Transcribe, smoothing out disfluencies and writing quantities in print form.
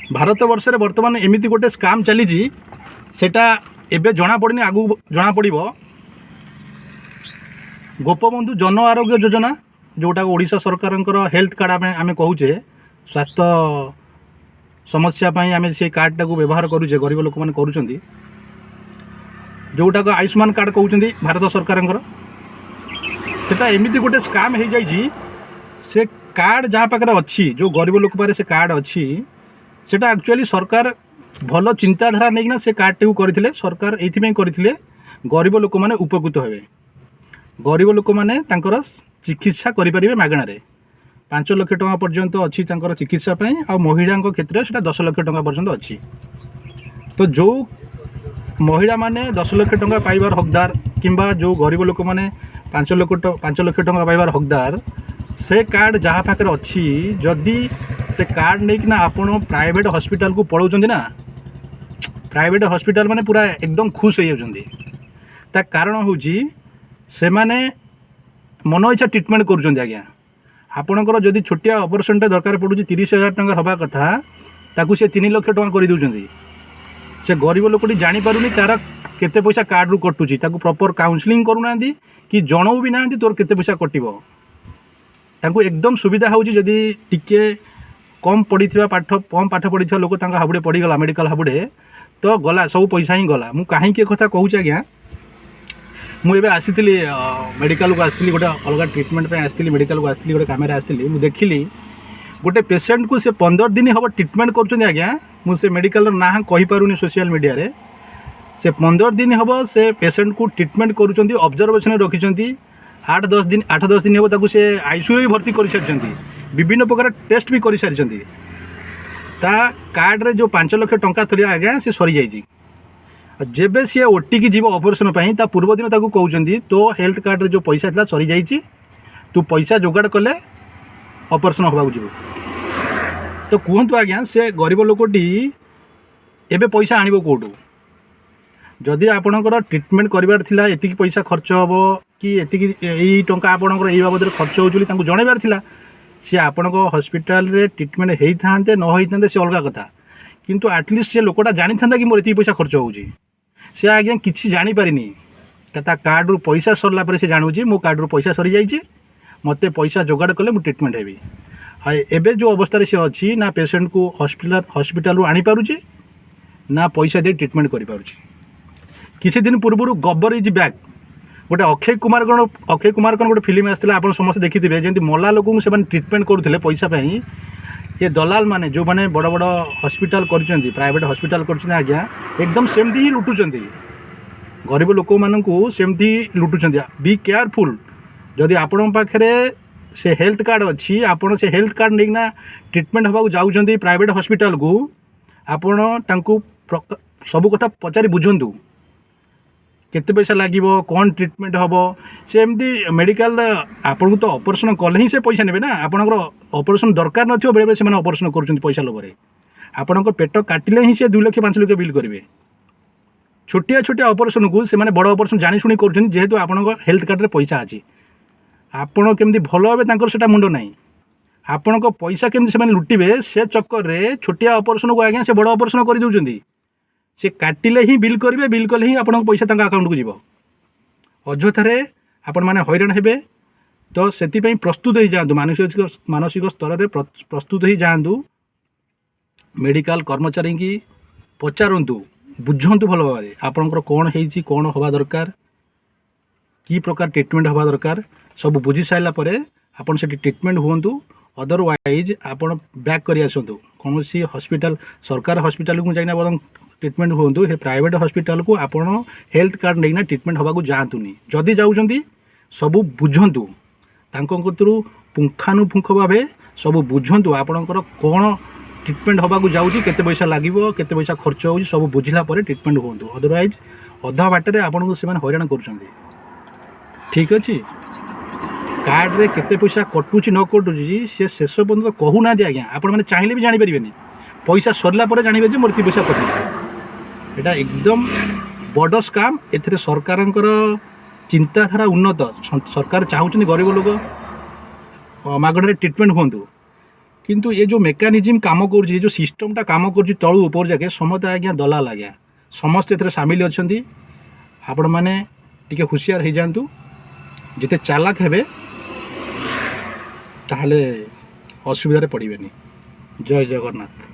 भारत वर्ष में बर्तमान एमती गोटे स्काम चली सेटा एबे जना पड़नी आगु जना पड़ गोपबंधु जन आरोग्य योजना जोटा ओडिशा सरकार हेल्थ कार्ड आम कहुचे स्वास्थ्य समस्या आम से कार्ड टाक व्यवहार करुचे गरीब लोक मैंने करुँच जोटा को आयुष्मान कार्ड कहते भारत सरकार सेटा एमती गोटे स्काम हो जाइए से कार्ड जहाँ पाखे अच्छी जो गरीब लोक पाखे से कार्ड अच्छी सेटा एक्चुअली सरकार भल चिंताधारा नहीं से कार्ड टी करते सरकार ये करते गरीब लोक मैंने उपकृत हे गरीब लोक मैंने चिकित्सा करें मागणारे 5 लाख टका पर्यंत अच्छी चिकित्सा आ महिला क्षेत्र में 10 लाख टका पर्यंत अच्छी तो जो महिला माने 10 लाख टका पाइबार हकदार किंबा जो गरीब लोक मैंने 5 लाख टका पाइबार हकदार से कार्ड जहाँ पाखे अच्छी जदि से कार्ड नहीं आपण प्राइवेट हॉस्पिटल को पलाउं ना प्राइवेट हॉस्पिटल माने पूरा एकदम खुश हो जाती कारण हूँ से माने मन इच्छा ट्रिटमेंट करुँच आज्ञा आपणकर जदि छोटिया ऑपरेशन दरकार पड़ू 30,000 टଙ୍କା हवा कथा ताकू से 3 लाख टଙ୍କା कर दौरान से गरीब लोकटी जानीपारूनी तार केते पैसा कार्ड रू कटुची ताकू प्रॉपर काउंसलिंग करूना कि जनाऊ भी ना तोर केते पैसा कटिबो ताकू एकदम सुविधा होची जदि टिके कम पड़ी पाठ पढ़ी लोक हाबुड़े पड़ीगला मेडिकल हाबुड़े तो गला सब पैसा ही गला मु कहीं कथा कहूँ आज्ञा मुझे आसी मेडिकल को आसली गोटे अलग ट्रिटमेंट आसती मेडिकल को आसती गोटे कामेरा आसती मुझे देखिली गोटे पेसेंट को से 15 दिन हम ट्रिटमेंट कर आज्ञा मुझे मेडिकल ना कहीपरूनी सोशल मीडिया रे से 15 दिन हम से पेसेंट को ट्रिटमेंट करुँच ऑब्जर्वेशन रखिंट 8-10 दिन हम ताकू से आईसीयू भी भर्ती कर सारी विभिन्न प्रकार टेस्ट भी कर सारी कार्ड रे जो 5 लाख टଙ୍କା थी आज्ञा से सरी जाइए जेबे सी ओटिकी जीव ऑपरेशन ता पूर्व दिन ताकू कहते तो हेल्थ कार्ड रे जो पैसा था सरी जाइए तू पैसा जोगाड़ कले ऑपरेशन होगा जीव तो कहतु आज्ञा से गरीब लोकटी एबे पैसा आनिबो कोठू जदि आपणकर ट्रिटमेंट करिवार थिला एतिकी पैसा खर्च हबो कि एतिकी एई टंका आपणकर एई बाबद खर्च होउचली तांकू जणेबार थिला सी आपणको हॉस्पिटल रे ट्रिटमेंट हेई थांते न होई थांते से अलगा कथा किंतु एटलिस्ट से लोकटा जानि थांता कि मोर एतिकी पैसा खर्च होउची से आज्ञा किछि जानि पारिनी ता कार्ड रू पैसा सरला परे से जानुची मो कार्ड रू पैसा सरी जाइची मते पैसा जोगाड़ कले मु ट्रिटमेंट हेबी एबे जो अवस्था से अच्छी ना पेसेंट को हॉस्पिटल आनी पारुची ना पैसा दे ट्रिटमेंट करि पारुची किसी दिन पूर्व गब्बर इज बैक गोटे अक्षय कुमार गोटे फिल्म आसला आप समस्त देखिथे जमी मला लोक से ट्रिटमेंट करुले पैसा ये दलाल माने जो माने बड़ बड़ हॉस्पिटल कर प्राइवेट हॉस्पिटल कर आज्ञा एकदम सेमती ही लुटुंट गरीब लोक मानू सेमती लुटुंट बी केयरफुल जदि आपण पाखे से हेल्थ कार्ड अच्छी आपण से हेल्थ कार्ड नहीं ट्रिटमेंट होगा जाऊँच प्राइवेट हॉस्पिटल को आपण तांकू सब कथा पचारि बुझंतु केते पैसा लगे कौन ट्रिटमेंट हम से एमती मेडिकल आपन को तो ऑपरेशन कले ही से पैसा नेबे ना आपनकर ऑपरेशन दरकार नथियो बेले बेले से ऑपरेशन करुँच पैसा लोभरे आपन पेट काटिले ही से 2 लाख 5 लाख बिल करेंगे छोटिया छोटिया ऑपरेशन को से बड़ ऑपरेशन जानी शुणी कर जेहेतु आपन हेल्थ कार्ड रे पैसा अच्छी आपण केमती भल हे से मुंड ना आपण पैसा केमती से लुटिबे से चक्कर रे छोटिया ऑपरेशन को आज्ञा से बड़ ऑपरेशन कर दउचंदी से काटिले ही बिल करेंगे बिल कले ही आपन पैसा तक अकाउंट को जीव अଯଥାରେ आपण माने हैरान हेबे तो से प्रस्तुत ही जातु मानसिक स्तर में प्रस्तुत ही जातु मेडिकल कर्मचारी की पचारतु बुझंतु भल भाव आपणकर कौन है कौन हवा दरकार कि प्रकार ट्रिटमेंट हवा दरकार सब बुझी सारापर आपन से ट्रिटमेंट हुंतु अदरवाइज आपन बैक कर आसतु कौन सी हॉस्पिटल सरकार हॉस्पिटल को जाइना बरं ट्रिटमेंट हुंतु हे प्राइवेट हॉस्पिटल को आपन हेल्थ कार्ड नहीं ट्रिटमेंट होगा जातुनी जदि जाऊँच सबू बुझंतु तांको कतरू पुंखानुपुंख भाव सब बुझंतु आपणकर कौन ट्रिटमेंट होगा जाऊँगी केते पैसा लगे केते पैसा खर्च हो सब बुझिला पर ट्रिटमेंट हुंतु अदरवाइज अधा बाटे आपन को से हैरान कर ठीक अच्छे कार्ड रे केते पैसा कटुची न कटुची से शेष पर्यटन कहूना आज्ञा आपण मैंने चाहिए भी जानीपारे पैसा सरला पर जानवे जो मोर पैसा कटुची एटा एकदम बड़ स्काम एथिरे सरकारंकर चिंताधारा उन्नत सरकार चाहूँ गरीब लोक मागणे ट्रिटमेंट हुंतु କିନ୍ତୁ ଏ ଯେଉଁ ମେକାନିଜିମ୍ କାମ କରୁଛି, ଏ ଯେଉଁ ସିଷ୍ଟମଟା କାମ କରୁଛି ତଳୁ ଉପର ଯାକେ ସମସ୍ତେ ଆଜ୍ଞା ଦଲାଲ ଆଜ୍ଞା, ସମସ୍ତେ ଏଥିରେ ସାମିଲ ଅଛନ୍ତି। ଆପଣମାନେ ଟିକେ ହୁସିଆର ହେଇଯାଆନ୍ତୁ। ଯେତେ ଚାଲାକ ହେବେ ତାହେଲେ ଅସୁବିଧାରେ ପଡ଼ିବେନି। ଜୟ ଜଗନ୍ନାଥ।